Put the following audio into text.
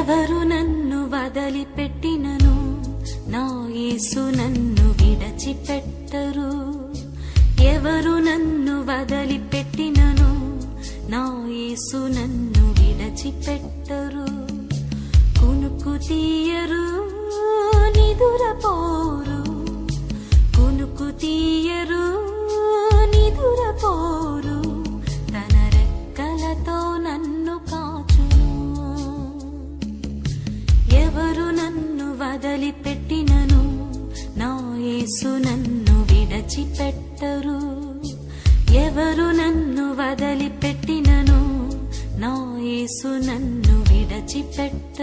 ఎవరు నన్ను వదిలిపెట్టినను నా యేసు నన్ను విడిచిపెట్టరు. ఎవరు నన్ను వదిలిపెట్టినను నా యేసు నన్ను విడిచిపెట్టరు. కునుకు తీయరు నిదురపోరు, కునుకు తీయరు నిదురపోరు, తన రెక్కలతో నన్ను కాచును. ఎవరు నన్ను వదిలిపెట్టినను నా యేసు నన్ను విడిచిపెట్టరు. ఎవరు నన్ను వదిలిపెట్టినను నా యేసు నన్ను విడిచిపెట్టరు.